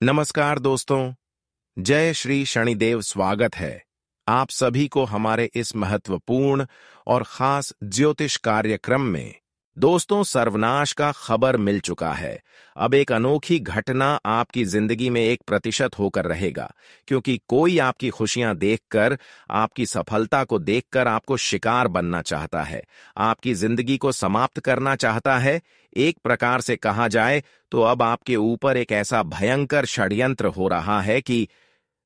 नमस्कार दोस्तों, जय श्री शनिदेव। स्वागत है आप सभी को हमारे इस महत्वपूर्ण और खास ज्योतिष कार्यक्रम में। दोस्तों, सर्वनाश का खबर मिल चुका है। अब एक अनोखी घटना आपकी जिंदगी में 1% होकर रहेगा, क्योंकि कोई आपकी खुशियां देखकर, आपकी सफलता को देखकर आपको शिकार बनना चाहता है, आपकी जिंदगी को समाप्त करना चाहता है। एक प्रकार से कहा जाए तो अब आपके ऊपर एक ऐसा भयंकर षड्यंत्र हो रहा है कि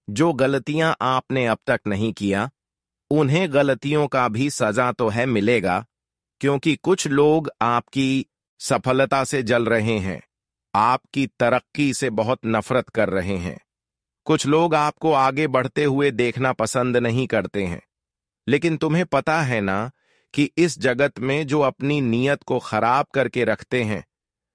जो गलतियां आपने अब तक नहीं किया, उन्हें गलतियों का भी सजा तो है मिलेगा, क्योंकि कुछ लोग आपकी सफलता से जल रहे हैं, आपकी तरक्की से बहुत नफरत कर रहे हैं। कुछ लोग आपको आगे बढ़ते हुए देखना पसंद नहीं करते हैं। लेकिन तुम्हें पता है ना कि इस जगत में जो अपनी नीयत को खराब करके रखते हैं,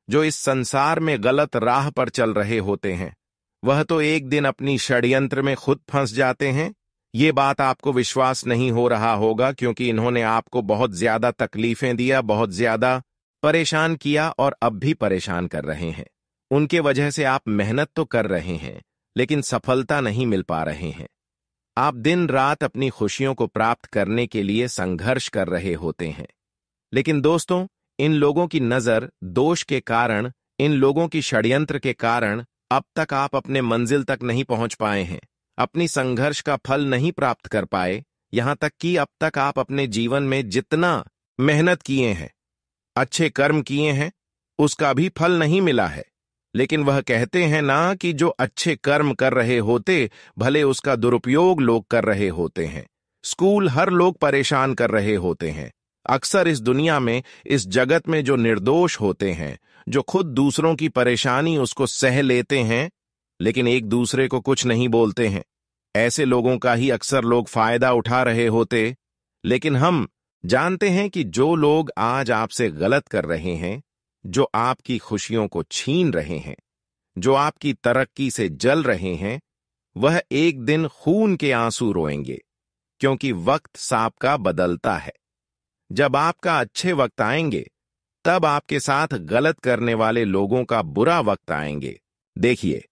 जो इस संसार में गलत राह पर चल रहे होते हैं, वह तो एक दिन अपनी षड्यंत्र में खुद फंस जाते हैं। ये बात आपको विश्वास नहीं हो रहा होगा, क्योंकि इन्होंने आपको बहुत ज्यादा तकलीफें दिया, बहुत ज्यादा परेशान किया और अब भी परेशान कर रहे हैं। उनके वजह से आप मेहनत तो कर रहे हैं, लेकिन सफलता नहीं मिल पा रहे हैं। आप दिन रात अपनी खुशियों को प्राप्त करने के लिए संघर्ष कर रहे होते हैं। लेकिन दोस्तों, इन लोगों की नजर दोष के कारण, इन लोगों की षड्यंत्र के कारण अब तक आप अपने मंजिल तक नहीं पहुंच पाए हैं, अपनी संघर्ष का फल नहीं प्राप्त कर पाए। यहां तक कि अब तक आप अपने जीवन में जितना मेहनत किए हैं, अच्छे कर्म किए हैं, उसका भी फल नहीं मिला है। लेकिन वह कहते हैं ना कि जो अच्छे कर्म कर रहे होते, भले उसका दुरुपयोग लोग कर रहे होते हैं। स्कूल हर लोग परेशान कर रहे होते हैं। अक्सर इस दुनिया में, इस जगत में जो निर्दोष होते हैं, जो खुद दूसरों की परेशानी उसको सह लेते हैं, लेकिन एक दूसरे को कुछ नहीं बोलते हैं, ऐसे लोगों का ही अक्सर लोग फायदा उठा रहे होते। लेकिन हम जानते हैं कि जो लोग आज आपसे गलत कर रहे हैं, जो आपकी खुशियों को छीन रहे हैं, जो आपकी तरक्की से जल रहे हैं, वह एक दिन खून के आंसू रोएंगे, क्योंकि वक्त सांप का बदलता है। जब आपका अच्छे वक्त आएंगे, तब आपके साथ गलत करने वाले लोगों का बुरा वक्त आएंगे। देखिए,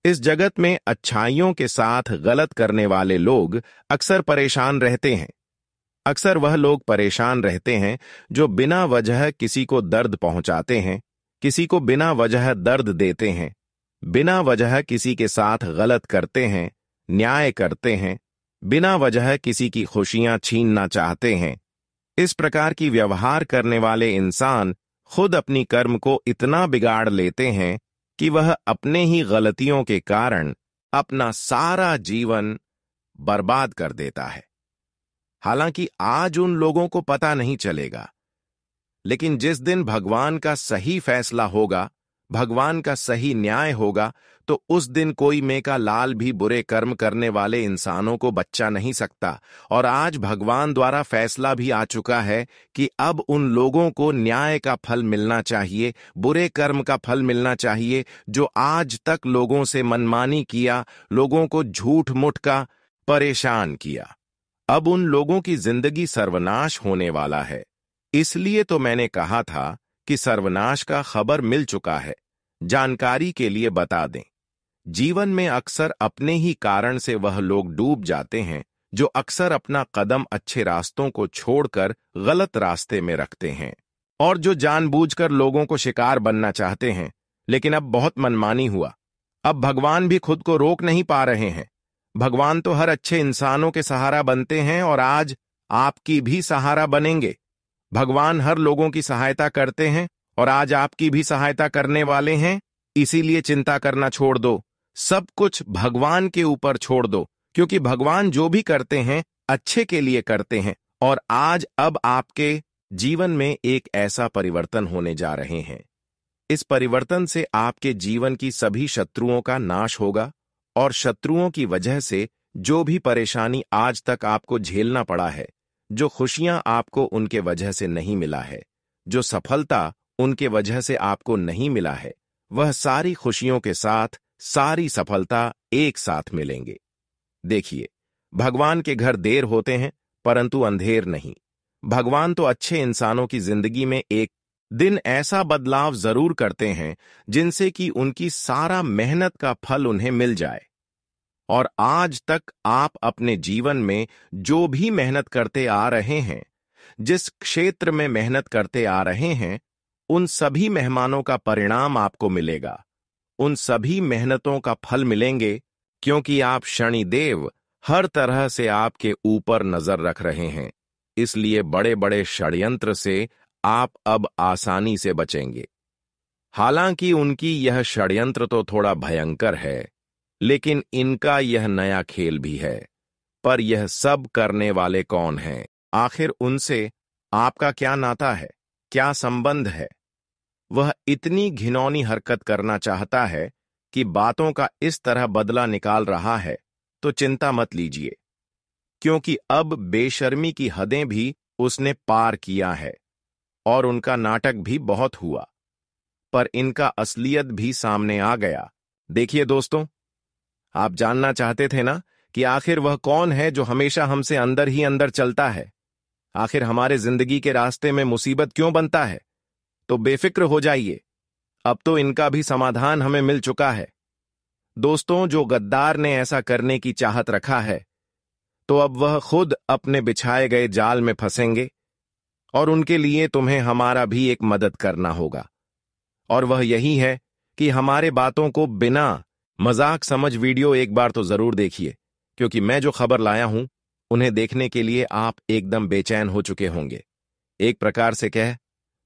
इस जगत में अच्छाइयों के साथ गलत करने वाले लोग अक्सर परेशान रहते हैं। अक्सर वह लोग परेशान रहते हैं जो बिना वजह किसी को दर्द पहुंचाते हैं, किसी को बिना वजह दर्द देते हैं, बिना वजह किसी के साथ गलत करते हैं, न्याय करते हैं, बिना वजह किसी की खुशियां छीनना चाहते हैं। इस प्रकार की व्यवहार करने वाले इंसान खुद अपनी कर्म को इतना बिगाड़ लेते हैं कि वह अपने ही गलतियों के कारण अपना सारा जीवन बर्बाद कर देता है। हालांकि आज उन लोगों को पता नहीं चलेगा, लेकिन जिस दिन भगवान का सही फैसला होगा, भगवान का सही न्याय होगा, तो उस दिन कोई मेका लाल भी बुरे कर्म करने वाले इंसानों को बचा नहीं सकता। और आज भगवान द्वारा फैसला भी आ चुका है कि अब उन लोगों को न्याय का फल मिलना चाहिए, बुरे कर्म का फल मिलना चाहिए, जो आज तक लोगों से मनमानी किया, लोगों को झूठ मूठ का परेशान किया। अब उन लोगों की जिंदगी सर्वनाश होने वाला है। इसलिए तो मैंने कहा था कि सर्वनाश का खबर मिल चुका है। जानकारी के लिए बता दें, जीवन में अक्सर अपने ही कारण से वह लोग डूब जाते हैं जो अक्सर अपना कदम अच्छे रास्तों को छोड़कर गलत रास्ते में रखते हैं, और जो जानबूझकर लोगों को शिकार बनना चाहते हैं। लेकिन अब बहुत मनमानी हुआ। अब भगवान भी खुद को रोक नहीं पा रहे हैं। भगवान तो हर अच्छे इंसानों के सहारा बनते हैं, और आज आपकी भी सहारा बनेंगे। भगवान हर लोगों की सहायता करते हैं, और आज आपकी भी सहायता करने वाले हैं। इसीलिए चिंता करना छोड़ दो, सब कुछ भगवान के ऊपर छोड़ दो, क्योंकि भगवान जो भी करते हैं अच्छे के लिए करते हैं। और आज अब आपके जीवन में एक ऐसा परिवर्तन होने जा रहे हैं। इस परिवर्तन से आपके जीवन की सभी शत्रुओं का नाश होगा, और शत्रुओं की वजह से जो भी परेशानी आज तक आपको झेलना पड़ा है, जो खुशियां आपको उनके वजह से नहीं मिला है, जो सफलता उनके वजह से आपको नहीं मिला है, वह सारी खुशियों के साथ सारी सफलता एक साथ मिलेंगे। देखिए, भगवान के घर देर होते हैं, परंतु अंधेर नहीं। भगवान तो अच्छे इंसानों की जिंदगी में एक दिन ऐसा बदलाव जरूर करते हैं जिनसे कि उनकी सारा मेहनत का फल उन्हें मिल जाए। और आज तक आप अपने जीवन में जो भी मेहनत करते आ रहे हैं, जिस क्षेत्र में मेहनत करते आ रहे हैं, उन सभी मेहमानों का परिणाम आपको मिलेगा। उन सभी मेहनतों का फल मिलेंगे, क्योंकि आप शनिदेव हर तरह से आपके ऊपर नजर रख रहे हैं। इसलिए बड़े बड़े षड्यंत्र से आप अब आसानी से बचेंगे। हालांकि उनकी यह षड्यंत्र तो थोड़ा भयंकर है, लेकिन इनका यह नया खेल भी है। पर यह सब करने वाले कौन हैं? आखिर उनसे आपका क्या नाता है, क्या संबंध है? वह इतनी घिनौनी हरकत करना चाहता है कि बातों का इस तरह बदला निकाल रहा है, तो चिंता मत लीजिए, क्योंकि अब बेशर्मी की हदें भी उसने पार किया है और उनका नाटक भी बहुत हुआ। पर इनका असलियत भी सामने आ गया। देखिए दोस्तों, आप जानना चाहते थे ना कि आखिर वह कौन है जो हमेशा हमसे अंदर ही अंदर चलता है? आखिर हमारे जिंदगी के रास्ते में मुसीबत क्यों बनता है? तो बेफिक्र हो जाइए, अब तो इनका भी समाधान हमें मिल चुका है। दोस्तों, जो गद्दार ने ऐसा करने की चाहत रखा है, तो अब वह खुद अपने बिछाए गए जाल में फंसेंगे और उनके लिए तुम्हें हमारा भी एक मदद करना होगा। और वह यही है कि हमारे बातों को बिना मजाक समझ वीडियो एक बार तो जरूर देखिए, क्योंकि मैं जो खबर लाया हूं उन्हें देखने के लिए आप एकदम बेचैन हो चुके होंगे। एक प्रकार से कह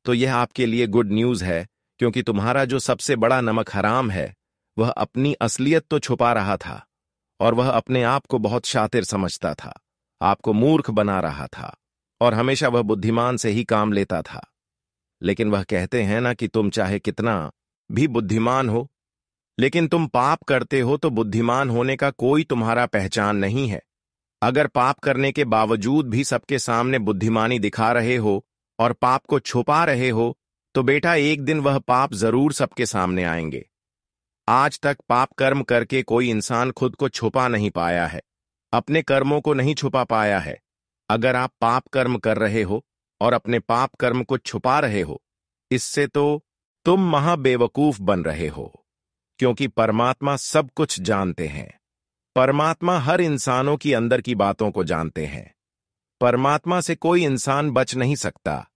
तो यह आपके लिए गुड न्यूज है, क्योंकि तुम्हारा जो सबसे बड़ा नमक हराम है वह अपनी असलियत तो छुपा रहा था और वह अपने आप को बहुत शातिर समझता था, आपको मूर्ख बना रहा था और हमेशा वह बुद्धिमान से ही काम लेता था। लेकिन वह कहते हैं ना कि तुम चाहे कितना भी बुद्धिमान हो, लेकिन तुम पाप करते हो तो बुद्धिमान होने का कोई तुम्हारा पहचान नहीं है। अगर पाप करने के बावजूद भी सबके सामने बुद्धिमानी दिखा रहे हो और पाप को छुपा रहे हो, तो बेटा एक दिन वह पाप जरूर सबके सामने आएंगे। आज तक पाप कर्म करके कोई इंसान खुद को छुपा नहीं पाया है, अपने कर्मों को नहीं छुपा पाया है। अगर आप पाप कर्म कर रहे हो और अपने पाप कर्म को छुपा रहे हो, इससे तो तुम महा बेवकूफ बन रहे हो, क्योंकि परमात्मा सब कुछ जानते हैं। परमात्मा हर इंसानों की अंदर की बातों को जानते हैं। परमात्मा से कोई इंसान बच नहीं सकता।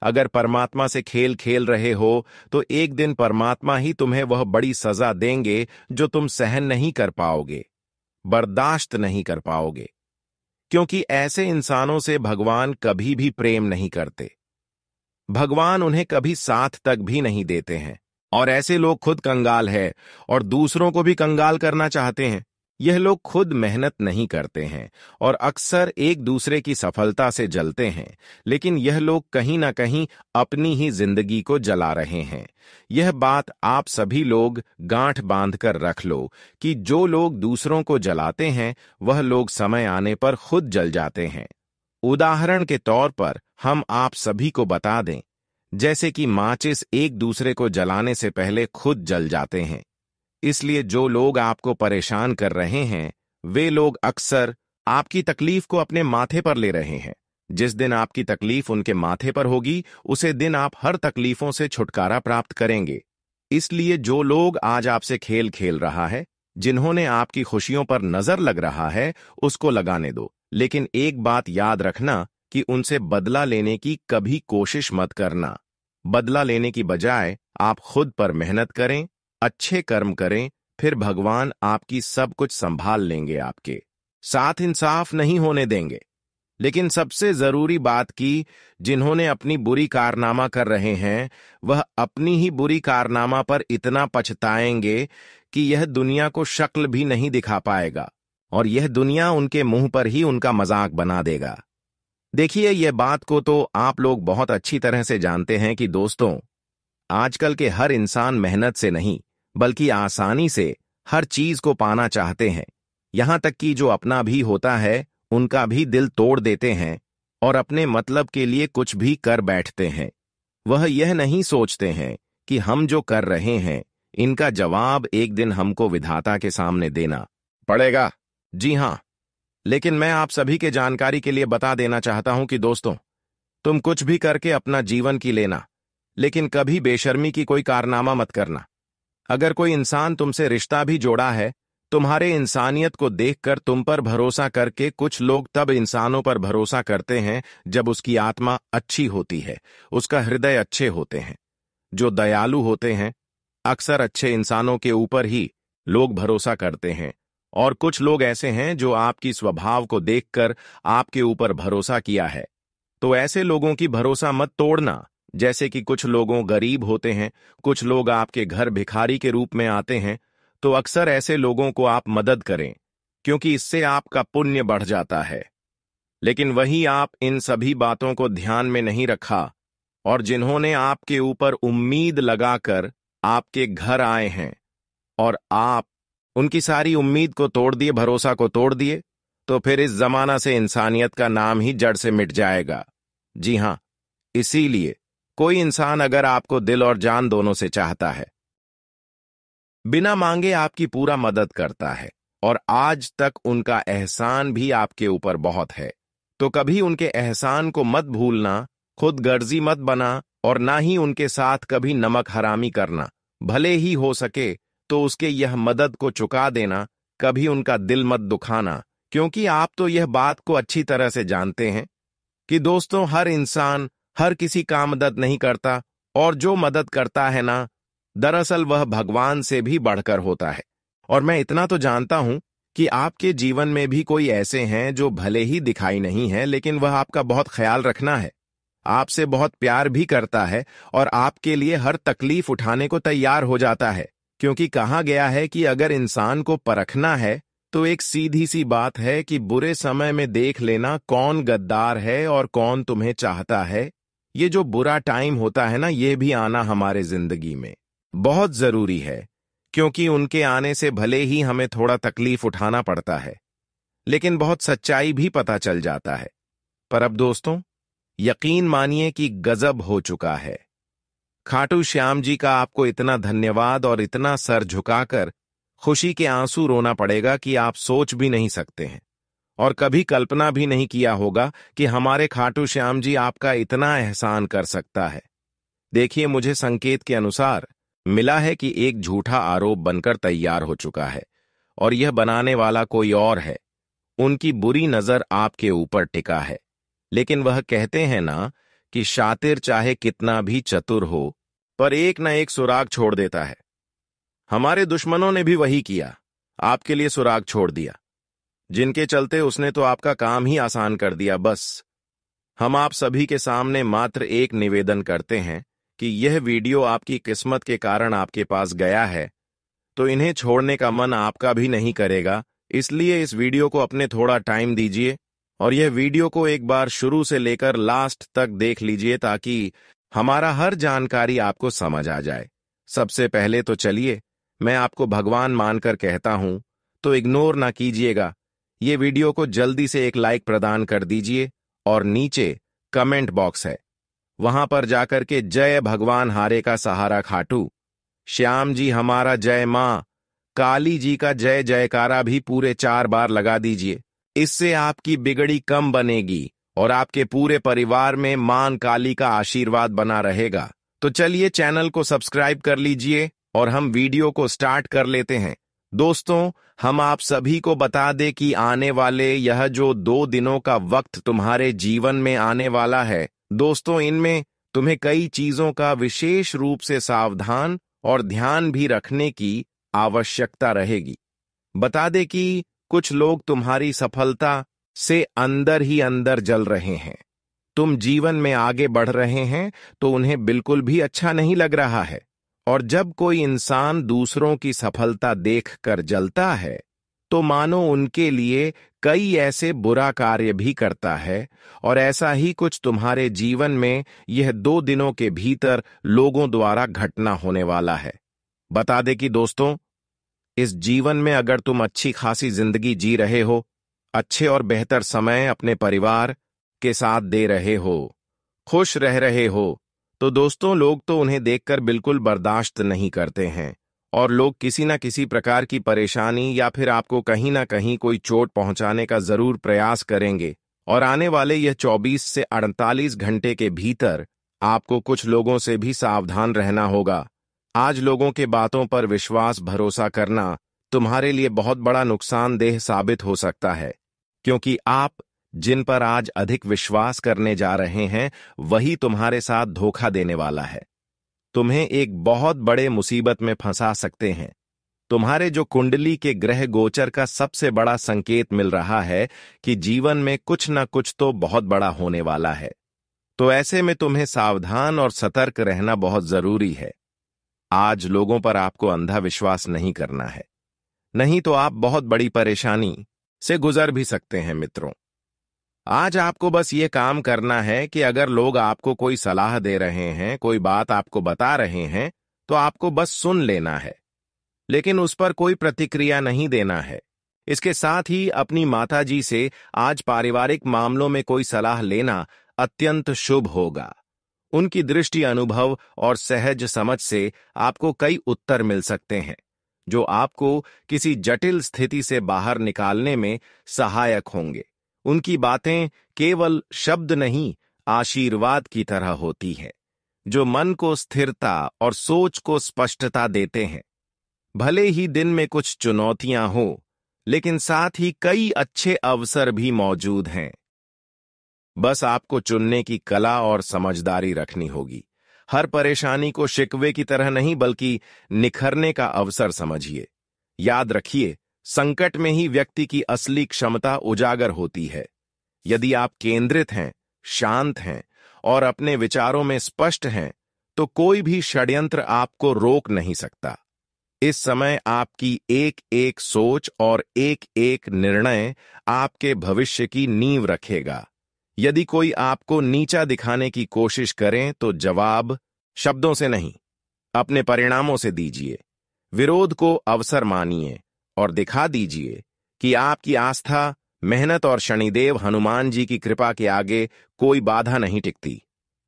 अगर परमात्मा से खेल खेल रहे हो, तो एक दिन परमात्मा ही तुम्हें वह बड़ी सजा देंगे जो तुम सहन नहीं कर पाओगे, बर्दाश्त नहीं कर पाओगे, क्योंकि ऐसे इंसानों से भगवान कभी भी प्रेम नहीं करते। भगवान उन्हें कभी साथ तक भी नहीं देते हैं। और ऐसे लोग खुद कंगाल है और दूसरों को भी कंगाल करना चाहते हैं। यह लोग खुद मेहनत नहीं करते हैं और अक्सर एक दूसरे की सफलता से जलते हैं, लेकिन यह लोग कहीं ना कहीं अपनी ही जिंदगी को जला रहे हैं। यह बात आप सभी लोग गांठ बांध कर रख लो कि जो लोग दूसरों को जलाते हैं, वह लोग समय आने पर खुद जल जाते हैं। उदाहरण के तौर पर हम आप सभी को बता दें, जैसे कि माचिस एक दूसरे को जलाने से पहले खुद जल जाते हैं। इसलिए जो लोग आपको परेशान कर रहे हैं, वे लोग अक्सर आपकी तकलीफ को अपने माथे पर ले रहे हैं। जिस दिन आपकी तकलीफ उनके माथे पर होगी, उसे दिन आप हर तकलीफों से छुटकारा प्राप्त करेंगे। इसलिए जो लोग आज आपसे खेल खेल रहा है, जिन्होंने आपकी खुशियों पर नजर लग रहा है, उसको लगाने दो। लेकिन एक बात याद रखना कि उनसे बदला लेने की कभी कोशिश मत करना। बदला लेने की बजाय आप खुद पर मेहनत करें, अच्छे कर्म करें, फिर भगवान आपकी सब कुछ संभाल लेंगे, आपके साथ इंसाफ नहीं होने देंगे। लेकिन सबसे जरूरी बात की, जिन्होंने अपनी बुरी कारनामा कर रहे हैं, वह अपनी ही बुरी कारनामा पर इतना पछताएंगे कि यह दुनिया को शक्ल भी नहीं दिखा पाएगा और यह दुनिया उनके मुंह पर ही उनका मजाक बना देगा। देखिए, यह बात को तो आप लोग बहुत अच्छी तरह से जानते हैं कि दोस्तों, आजकल के हर इंसान मेहनत से नहीं बल्कि आसानी से हर चीज को पाना चाहते हैं। यहां तक कि जो अपना भी होता है, उनका भी दिल तोड़ देते हैं और अपने मतलब के लिए कुछ भी कर बैठते हैं। वह यह नहीं सोचते हैं कि हम जो कर रहे हैं, इनका जवाब एक दिन हमको विधाता के सामने देना पड़ेगा। जी हां, लेकिन मैं आप सभी के जानकारी के लिए बता देना चाहता हूं कि दोस्तों, तुम कुछ भी करके अपना जीवन की लेना, लेकिन कभी बेशर्मी की कोई कारनामा मत करना। अगर कोई इंसान तुमसे रिश्ता भी जोड़ा है, तुम्हारे इंसानियत को देखकर तुम पर भरोसा करके कुछ लोग तब इंसानों पर भरोसा करते हैं जब उसकी आत्मा अच्छी होती है, उसका हृदय अच्छे होते हैं। जो दयालु होते हैं, अक्सर अच्छे इंसानों के ऊपर ही लोग भरोसा करते हैं। और कुछ लोग ऐसे हैं जो आपकी स्वभाव को देखकर आपके ऊपर भरोसा किया है। तो ऐसे लोगों की भरोसा मत तोड़ना। जैसे कि कुछ लोगों गरीब होते हैं, कुछ लोग आपके घर भिखारी के रूप में आते हैं, तो अक्सर ऐसे लोगों को आप मदद करें, क्योंकि इससे आपका पुण्य बढ़ जाता है। लेकिन वही आप इन सभी बातों को ध्यान में नहीं रखा, और जिन्होंने आपके ऊपर उम्मीद लगाकर आपके घर आए हैं और आप उनकी सारी उम्मीद को तोड़ दिए, भरोसा को तोड़ दिए, तो फिर इस जमाना से इंसानियत का नाम ही जड़ से मिट जाएगा। जी हां, इसीलिए कोई इंसान अगर आपको दिल और जान दोनों से चाहता है, बिना मांगे आपकी पूरा मदद करता है, और आज तक उनका एहसान भी आपके ऊपर बहुत है, तो कभी उनके एहसान को मत भूलना, खुद गर्जी मत बना, और ना ही उनके साथ कभी नमक हरामी करना। भले ही हो सके तो उसके यह मदद को चुका देना, कभी उनका दिल मत दुखाना, क्योंकि आप तो यह बात को अच्छी तरह से जानते हैं कि दोस्तों, हर इंसान हर किसी का मदद नहीं करता, और जो मदद करता है ना, दरअसल वह भगवान से भी बढ़कर होता है। और मैं इतना तो जानता हूं कि आपके जीवन में भी कोई ऐसे हैं जो भले ही दिखाई नहीं है, लेकिन वह आपका बहुत ख्याल रखना है, आपसे बहुत प्यार भी करता है, और आपके लिए हर तकलीफ उठाने को तैयार हो जाता है। क्योंकि कहा गया है कि अगर इंसान को परखना है तो एक सीधी सी बात है कि बुरे समय में देख लेना कौन गद्दार है और कौन तुम्हें चाहता है। ये जो बुरा टाइम होता है ना, ये भी आना हमारे जिंदगी में बहुत जरूरी है, क्योंकि उनके आने से भले ही हमें थोड़ा तकलीफ उठाना पड़ता है, लेकिन बहुत सच्चाई भी पता चल जाता है। पर अब दोस्तों, यकीन मानिए कि गजब हो चुका है। खाटू श्याम जी का आपको इतना धन्यवाद और इतना सर झुकाकर खुशी के आंसू रोना पड़ेगा कि आप सोच भी नहीं सकते हैं, और कभी कल्पना भी नहीं किया होगा कि हमारे खाटू श्याम जी आपका इतना एहसान कर सकता है। देखिए, मुझे संकेत के अनुसार मिला है कि एक झूठा आरोप बनकर तैयार हो चुका है, और यह बनाने वाला कोई और है। उनकी बुरी नजर आपके ऊपर टिका है, लेकिन वह कहते हैं ना कि शातिर चाहे कितना भी चतुर हो, पर एक न एक सुराग छोड़ देता है। हमारे दुश्मनों ने भी वही किया, आपके लिए सुराग छोड़ दिया, जिनके चलते उसने तो आपका काम ही आसान कर दिया। बस हम आप सभी के सामने मात्र एक निवेदन करते हैं कि यह वीडियो आपकी किस्मत के कारण आपके पास गया है, तो इन्हें छोड़ने का मन आपका भी नहीं करेगा। इसलिए इस वीडियो को अपने थोड़ा टाइम दीजिए, और यह वीडियो को एक बार शुरू से लेकर लास्ट तक देख लीजिए, ताकि हमारा हर जानकारी आपको समझ आ जाए। सबसे पहले तो चलिए मैं आपको भगवान मानकर कहता हूं, तो इग्नोर ना कीजिएगा। ये वीडियो को जल्दी से एक लाइक प्रदान कर दीजिए, और नीचे कमेंट बॉक्स है, वहां पर जाकर के जय भगवान हारे का सहारा खाटू श्याम जी हमारा जय, मां काली जी का जय जयकारा भी पूरे 4 बार लगा दीजिए। इससे आपकी बिगड़ी कम बनेगी और आपके पूरे परिवार में मां काली का आशीर्वाद बना रहेगा। तो चलिए चैनल को सब्सक्राइब कर लीजिए और हम वीडियो को स्टार्ट कर लेते हैं। दोस्तों, हम आप सभी को बता दें कि आने वाले यह जो 2 दिनों का वक्त तुम्हारे जीवन में आने वाला है, दोस्तों, इनमें तुम्हें कई चीजों का विशेष रूप से सावधान और ध्यान भी रखने की आवश्यकता रहेगी। बता दें कि कुछ लोग तुम्हारी सफलता से अंदर ही अंदर जल रहे हैं। तुम जीवन में आगे बढ़ रहे हैं तो उन्हें बिल्कुल भी अच्छा नहीं लग रहा है, और जब कोई इंसान दूसरों की सफलता देखकर जलता है तो मानो उनके लिए कई ऐसे बुरा कार्य भी करता है। और ऐसा ही कुछ तुम्हारे जीवन में यह 2 दिनों के भीतर लोगों द्वारा घटना होने वाला है। बता दे कि दोस्तों, इस जीवन में अगर तुम अच्छी खासी जिंदगी जी रहे हो, अच्छे और बेहतर समय अपने परिवार के साथ दे रहे हो, खुश रह रहे हो, तो दोस्तों, लोग तो उन्हें देखकर बिल्कुल बर्दाश्त नहीं करते हैं, और लोग किसी न किसी प्रकार की परेशानी या फिर आपको कहीं ना कहीं कोई चोट पहुंचाने का जरूर प्रयास करेंगे। और आने वाले यह 24 से 48 घंटे के भीतर आपको कुछ लोगों से भी सावधान रहना होगा। आज लोगों के बातों पर विश्वास भरोसा करना तुम्हारे लिए बहुत बड़ा नुकसानदेह साबित हो सकता है, क्योंकि आप जिन पर आज अधिक विश्वास करने जा रहे हैं वही तुम्हारे साथ धोखा देने वाला है, तुम्हें एक बहुत बड़े मुसीबत में फंसा सकते हैं। तुम्हारे जो कुंडली के ग्रह गोचर का सबसे बड़ा संकेत मिल रहा है कि जीवन में कुछ न कुछ तो बहुत बड़ा होने वाला है। तो ऐसे में तुम्हें सावधान और सतर्क रहना बहुत जरूरी है। आज लोगों पर आपको अंधा विश्वास नहीं करना है, नहीं तो आप बहुत बड़ी परेशानी से गुजर भी सकते हैं मित्रों। आज आपको बस ये काम करना है कि अगर लोग आपको कोई सलाह दे रहे हैं, कोई बात आपको बता रहे हैं, तो आपको बस सुन लेना है, लेकिन उस पर कोई प्रतिक्रिया नहीं देना है। इसके साथ ही अपनी माताजी से आज पारिवारिक मामलों में कोई सलाह लेना अत्यंत शुभ होगा। उनकी दृष्टि, अनुभव और सहज समझ से आपको कई उत्तर मिल सकते हैं, जो आपको किसी जटिल स्थिति से बाहर निकालने में सहायक होंगे। उनकी बातें केवल शब्द नहीं, आशीर्वाद की तरह होती हैं, जो मन को स्थिरता और सोच को स्पष्टता देते हैं। भले ही दिन में कुछ चुनौतियां हो, लेकिन साथ ही कई अच्छे अवसर भी मौजूद हैं। बस आपको चुनने की कला और समझदारी रखनी होगी। हर परेशानी को शिकवे की तरह नहीं, बल्कि निखरने का अवसर समझिए। याद रखिए, संकट में ही व्यक्ति की असली क्षमता उजागर होती है। यदि आप केंद्रित हैं, शांत हैं और अपने विचारों में स्पष्ट हैं, तो कोई भी षड्यंत्र आपको रोक नहीं सकता। इस समय आपकी एक एक सोच और एक एक निर्णय आपके भविष्य की नींव रखेगा। यदि कोई आपको नीचा दिखाने की कोशिश करे तो जवाब शब्दों से नहीं, अपने परिणामों से दीजिए। विरोध को अवसर मानिए और दिखा दीजिए कि आपकी आस्था, मेहनत और शनिदेव हनुमान जी की कृपा के आगे कोई बाधा नहीं टिकती।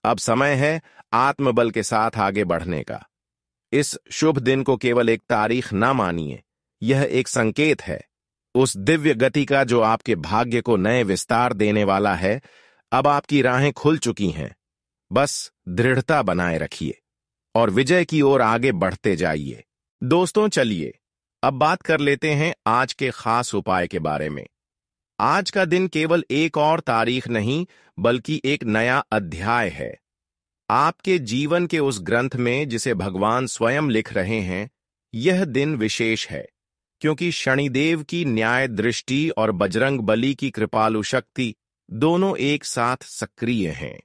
अब समय है आत्मबल के साथ आगे बढ़ने का। इस शुभ दिन को केवल एक तारीख ना मानिए, यह एक संकेत है उस दिव्य गति का जो आपके भाग्य को नए विस्तार देने वाला है। अब आपकी राहें खुल चुकी हैं, बस दृढ़ता बनाए रखिए और विजय की ओर आगे बढ़ते जाइए। दोस्तों, चलिए अब बात कर लेते हैं आज के खास उपाय के बारे में। आज का दिन केवल एक और तारीख नहीं, बल्कि एक नया अध्याय है आपके जीवन के उस ग्रंथ में जिसे भगवान स्वयं लिख रहे हैं। यह दिन विशेष है क्योंकि शनिदेव की न्याय दृष्टि और बजरंग बली की कृपालु शक्ति दोनों एक साथ सक्रिय हैं।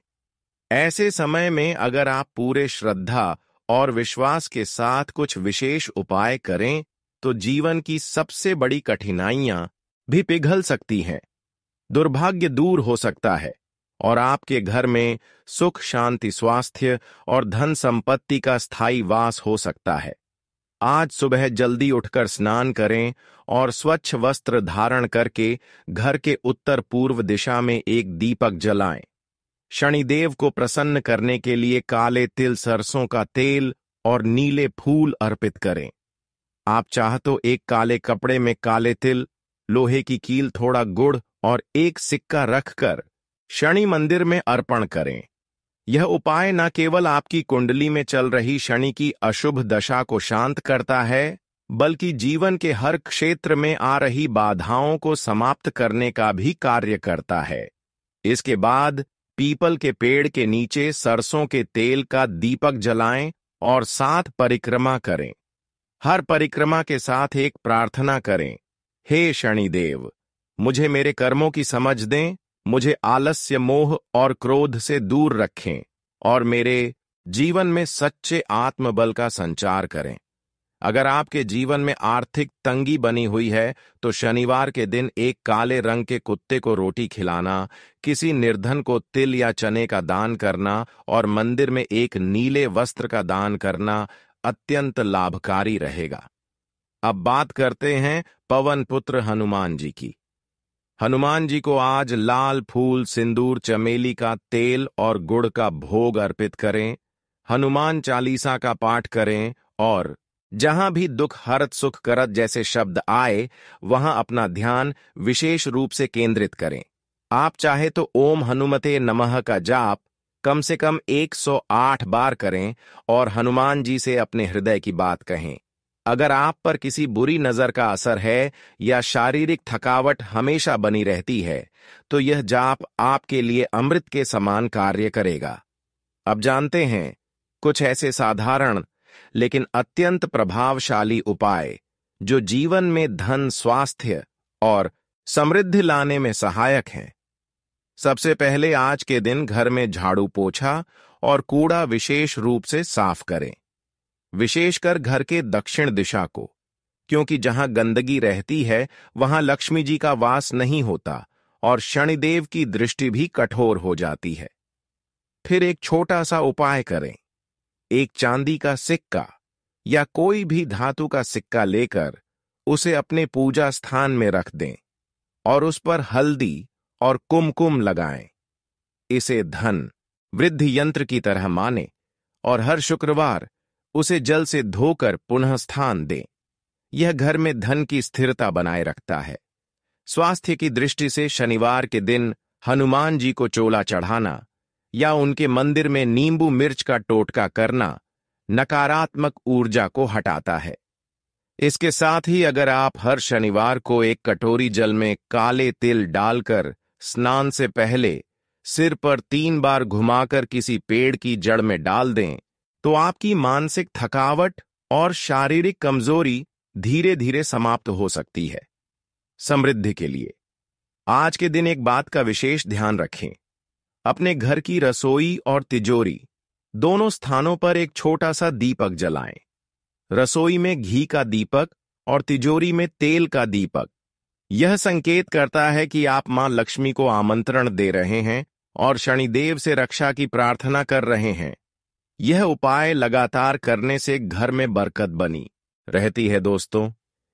ऐसे समय में अगर आप पूरे श्रद्धा और विश्वास के साथ कुछ विशेष उपाय करें, तो जीवन की सबसे बड़ी कठिनाइयां भी पिघल सकती हैं, दुर्भाग्य दूर हो सकता है और आपके घर में सुख, शांति, स्वास्थ्य और धन संपत्ति का स्थायी वास हो सकता है। आज सुबह जल्दी उठकर स्नान करें और स्वच्छ वस्त्र धारण करके घर के उत्तर पूर्व दिशा में एक दीपक जलाएं। शनिदेव को प्रसन्न करने के लिए काले तिल, सरसों का तेल और नीले फूल अर्पित करें। आप चाह तो एक काले कपड़े में काले तिल, लोहे की कील, थोड़ा गुड़ और एक सिक्का रखकर शनि मंदिर में अर्पण करें। यह उपाय न केवल आपकी कुंडली में चल रही शनि की अशुभ दशा को शांत करता है, बल्कि जीवन के हर क्षेत्र में आ रही बाधाओं को समाप्त करने का भी कार्य करता है। इसके बाद पीपल के पेड़ के नीचे सरसों के तेल का दीपक जलाएं और 7 परिक्रमा करें। हर परिक्रमा के साथ एक प्रार्थना करें, हे शनिदेव, मुझे मेरे कर्मों की समझ दें, मुझे आलस्य, मोह और क्रोध से दूर रखें और मेरे जीवन में सच्चे आत्मबल का संचार करें। अगर आपके जीवन में आर्थिक तंगी बनी हुई है, तो शनिवार के दिन एक काले रंग के कुत्ते को रोटी खिलाना, किसी निर्धन को तिल या चने का दान करना और मंदिर में एक नीले वस्त्र का दान करना अत्यंत लाभकारी रहेगा। अब बात करते हैं पवन पुत्र हनुमान जी की। हनुमान जी को आज लाल फूल, सिंदूर, चमेली का तेल और गुड़ का भोग अर्पित करें। हनुमान चालीसा का पाठ करें और जहां भी दुख हरत सुख करत जैसे शब्द आए, वहां अपना ध्यान विशेष रूप से केंद्रित करें। आप चाहे तो ओम हनुमते नमः का जाप कम से कम 108 बार करें और हनुमान जी से अपने हृदय की बात कहें। अगर आप पर किसी बुरी नजर का असर है या शारीरिक थकावट हमेशा बनी रहती है, तो यह जाप आपके लिए अमृत के समान कार्य करेगा। अब जानते हैं कुछ ऐसे साधारण लेकिन अत्यंत प्रभावशाली उपाय जो जीवन में धन, स्वास्थ्य और समृद्धि लाने में सहायक हैं। सबसे पहले आज के दिन घर में झाड़ू पोछा और कूड़ा विशेष रूप से साफ करें, विशेषकर घर के दक्षिण दिशा को, क्योंकि जहां गंदगी रहती है वहां लक्ष्मी जी का वास नहीं होता और शनिदेव की दृष्टि भी कठोर हो जाती है। फिर एक छोटा सा उपाय करें। एक चांदी का सिक्का या कोई भी धातु का सिक्का लेकर उसे अपने पूजा स्थान में रख दें और उस पर हल्दी और कुमकुम लगाएं। इसे धन वृद्धि यंत्र की तरह माने और हर शुक्रवार उसे जल से धोकर पुनः स्थान दें। यह घर में धन की स्थिरता बनाए रखता है। स्वास्थ्य की दृष्टि से शनिवार के दिन हनुमान जी को चोला चढ़ाना या उनके मंदिर में नींबू मिर्च का टोटका करना नकारात्मक ऊर्जा को हटाता है। इसके साथ ही अगर आप हर शनिवार को एक कटोरी जल में काले तिल डालकर स्नान से पहले सिर पर 3 बार घुमाकर किसी पेड़ की जड़ में डाल दें, तो आपकी मानसिक थकावट और शारीरिक कमजोरी धीरे धीरे समाप्त हो सकती है। समृद्धि के लिए आज के दिन एक बात का विशेष ध्यान रखें। अपने घर की रसोई और तिजोरी दोनों स्थानों पर एक छोटा सा दीपक जलाएं। रसोई में घी का दीपक और तिजोरी में तेल का दीपक। यह संकेत करता है कि आप मां लक्ष्मी को आमंत्रण दे रहे हैं और शनिदेव से रक्षा की प्रार्थना कर रहे हैं। यह उपाय लगातार करने से घर में बरकत बनी रहती है। दोस्तों,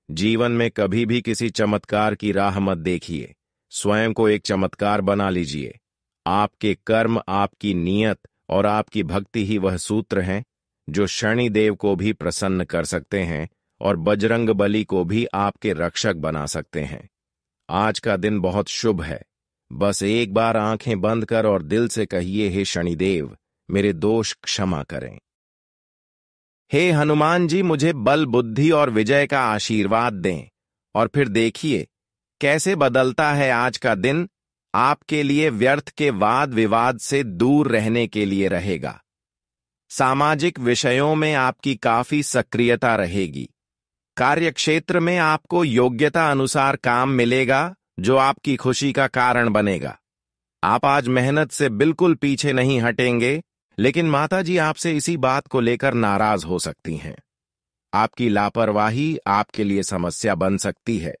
जीवन में कभी भी किसी चमत्कार की राह मत देखिए, स्वयं को एक चमत्कार बना लीजिए। आपके कर्म, आपकी नियत और आपकी भक्ति ही वह सूत्र हैं जो शनिदेव को भी प्रसन्न कर सकते हैं और बजरंगबली को भी आपके रक्षक बना सकते हैं। आज का दिन बहुत शुभ है। बस एक बार आंखें बंद कर और दिल से कहिए, हे शनिदेव, मेरे दोष क्षमा करें। हे हनुमान जी, मुझे बल, बुद्धि और विजय का आशीर्वाद दें। और फिर देखिए कैसे बदलता है आज का दिन। आपके लिए व्यर्थ के वाद विवाद से दूर रहने के लिए रहेगा। सामाजिक विषयों में आपकी काफी सक्रियता रहेगी। कार्यक्षेत्र में आपको योग्यता अनुसार काम मिलेगा जो आपकी खुशी का कारण बनेगा। आप आज मेहनत से बिल्कुल पीछे नहीं हटेंगे, लेकिन माताजी आपसे इसी बात को लेकर नाराज हो सकती हैं। आपकी लापरवाही आपके लिए समस्या बन सकती है।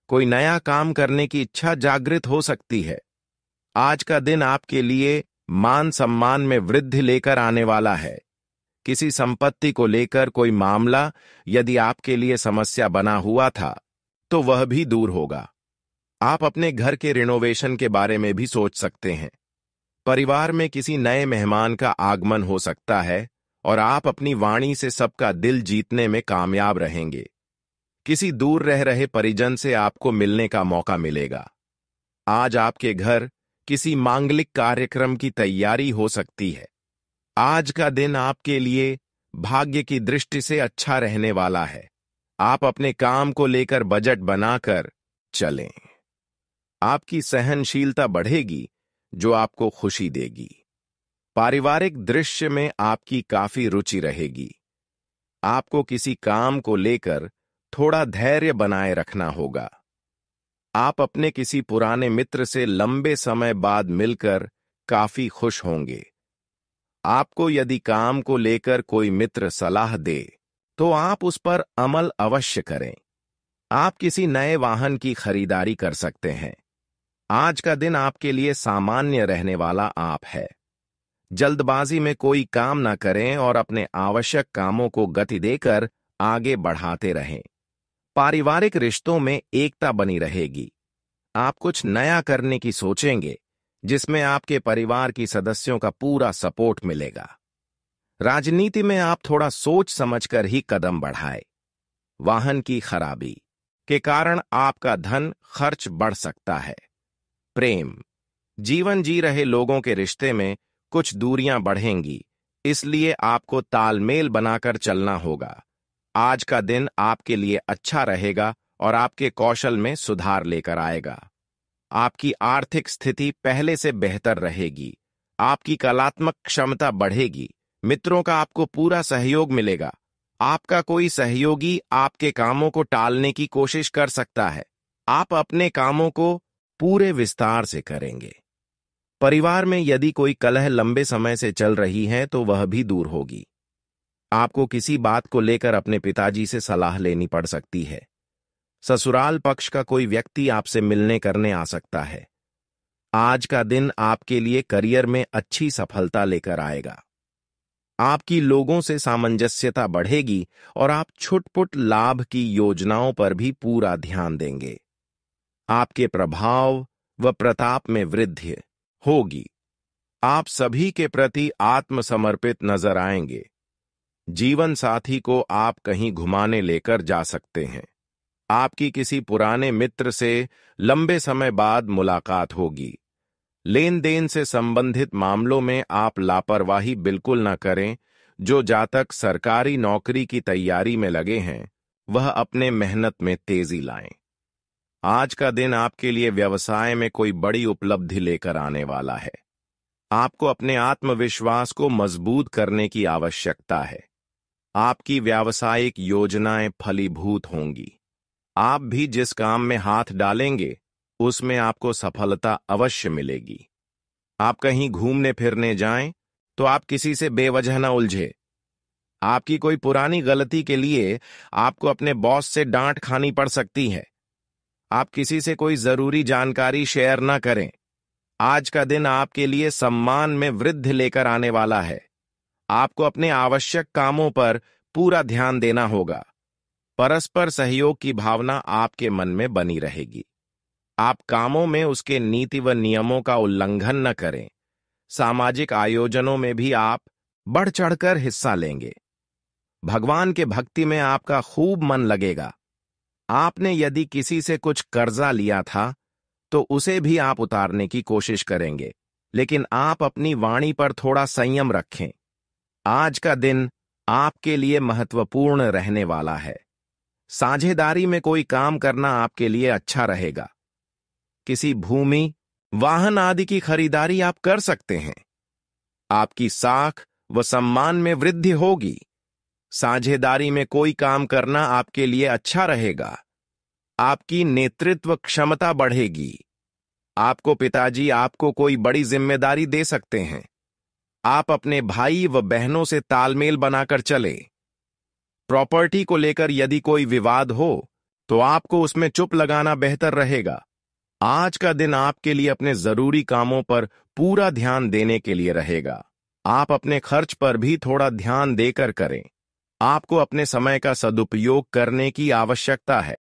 कोई नया काम करने की इच्छा जागृत हो सकती है। आज का दिन आपके लिए मान सम्मान में वृद्धि लेकर आने वाला है। किसी संपत्ति को लेकर कोई मामला यदि आपके लिए समस्या बना हुआ था तो वह भी दूर होगा। आप अपने घर के रिनोवेशन के बारे में भी सोच सकते हैं। परिवार में किसी नए मेहमान का आगमन हो सकता है और आप अपनी वाणी से सबका दिल जीतने में कामयाब रहेंगे। किसी दूर रह रहे परिजन से आपको मिलने का मौका मिलेगा। आज आपके घर किसी मांगलिक कार्यक्रम की तैयारी हो सकती है। आज का दिन आपके लिए भाग्य की दृष्टि से अच्छा रहने वाला है। आप अपने काम को लेकर बजट बनाकर चलें। आपकी सहनशीलता बढ़ेगी जो आपको खुशी देगी। पारिवारिक दृश्य में आपकी काफी रुचि रहेगी। आपको किसी काम को लेकर थोड़ा धैर्य बनाए रखना होगा। आप अपने किसी पुराने मित्र से लंबे समय बाद मिलकर काफी खुश होंगे। आपको यदि काम को लेकर कोई मित्र सलाह दे तो आप उस पर अमल अवश्य करें। आप किसी नए वाहन की खरीदारी कर सकते हैं। आज का दिन आपके लिए सामान्य रहने वाला आप है। जल्दबाजी में कोई काम ना करें और अपने आवश्यक कामों को गति देकर आगे बढ़ाते रहें। पारिवारिक रिश्तों में एकता बनी रहेगी। आप कुछ नया करने की सोचेंगे जिसमें आपके परिवार की सदस्यों का पूरा सपोर्ट मिलेगा। राजनीति में आप थोड़ा सोच समझकर ही कदम बढ़ाएं। वाहन की खराबी के कारण आपका धन खर्च बढ़ सकता है। प्रेम, जीवन जी रहे लोगों के रिश्ते में कुछ दूरियां बढ़ेंगी, इसलिए आपको तालमेल बनाकर चलना होगा। आज का दिन आपके लिए अच्छा रहेगा और आपके कौशल में सुधार लेकर आएगा। आपकी आर्थिक स्थिति पहले से बेहतर रहेगी। आपकी कलात्मक क्षमता बढ़ेगी। मित्रों का आपको पूरा सहयोग मिलेगा। आपका कोई सहयोगी आपके कामों को टालने की कोशिश कर सकता है। आप अपने कामों को पूरे विस्तार से करेंगे। परिवार में यदि कोई कलह लंबे समय से चल रही है तो वह भी दूर होगी। आपको किसी बात को लेकर अपने पिताजी से सलाह लेनी पड़ सकती है। ससुराल पक्ष का कोई व्यक्ति आपसे मिलने करने आ सकता है। आज का दिन आपके लिए करियर में अच्छी सफलता लेकर आएगा। आपकी लोगों से सामंजस्यता बढ़ेगी और आप छुटपुट लाभ की योजनाओं पर भी पूरा ध्यान देंगे। आपके प्रभाव व प्रताप में वृद्धि होगी। आप सभी के प्रति आत्मसमर्पित नजर आएंगे। जीवन साथी को आप कहीं घुमाने लेकर जा सकते हैं। आपकी किसी पुराने मित्र से लंबे समय बाद मुलाकात होगी। लेन देन से संबंधित मामलों में आप लापरवाही बिल्कुल न करें। जो जातक सरकारी नौकरी की तैयारी में लगे हैं वह अपने मेहनत में तेजी लाएं। आज का दिन आपके लिए व्यवसाय में कोई बड़ी उपलब्धि लेकर आने वाला है। आपको अपने आत्मविश्वास को मजबूत करने की आवश्यकता है। आपकी व्यावसायिक योजनाएं फलीभूत होंगी। आप भी जिस काम में हाथ डालेंगे उसमें आपको सफलता अवश्य मिलेगी। आप कहीं घूमने फिरने जाएं तो आप किसी से बेवजह न उलझे। आपकी कोई पुरानी गलती के लिए आपको अपने बॉस से डांट खानी पड़ सकती है। आप किसी से कोई जरूरी जानकारी शेयर न करें। आज का दिन आपके लिए सम्मान में वृद्धि लेकर आने वाला है। आपको अपने आवश्यक कामों पर पूरा ध्यान देना होगा। परस्पर सहयोग की भावना आपके मन में बनी रहेगी। आप कामों में उसके नीति व नियमों का उल्लंघन न करें। सामाजिक आयोजनों में भी आप बढ़ चढ़कर हिस्सा लेंगे। भगवान के भक्ति में आपका खूब मन लगेगा। आपने यदि किसी से कुछ कर्जा लिया था तो उसे भी आप उतारने की कोशिश करेंगे, लेकिन आप अपनी वाणी पर थोड़ा संयम रखें। आज का दिन आपके लिए महत्वपूर्ण रहने वाला है। साझेदारी में कोई काम करना आपके लिए अच्छा रहेगा। किसी भूमि, वाहन आदि की खरीदारी आप कर सकते हैं। आपकी साख व सम्मान में वृद्धि होगी। साझेदारी में कोई काम करना आपके लिए अच्छा रहेगा। आपकी नेतृत्व क्षमता बढ़ेगी। आपको पिताजी आपको कोई बड़ी जिम्मेदारी दे सकते हैं। आप अपने भाई व बहनों से तालमेल बनाकर चले। प्रॉपर्टी को लेकर यदि कोई विवाद हो तो आपको उसमें चुप लगाना बेहतर रहेगा। आज का दिन आपके लिए अपने जरूरी कामों पर पूरा ध्यान देने के लिए रहेगा। आप अपने खर्च पर भी थोड़ा ध्यान देकर करें। आपको अपने समय का सदुपयोग करने की आवश्यकता है।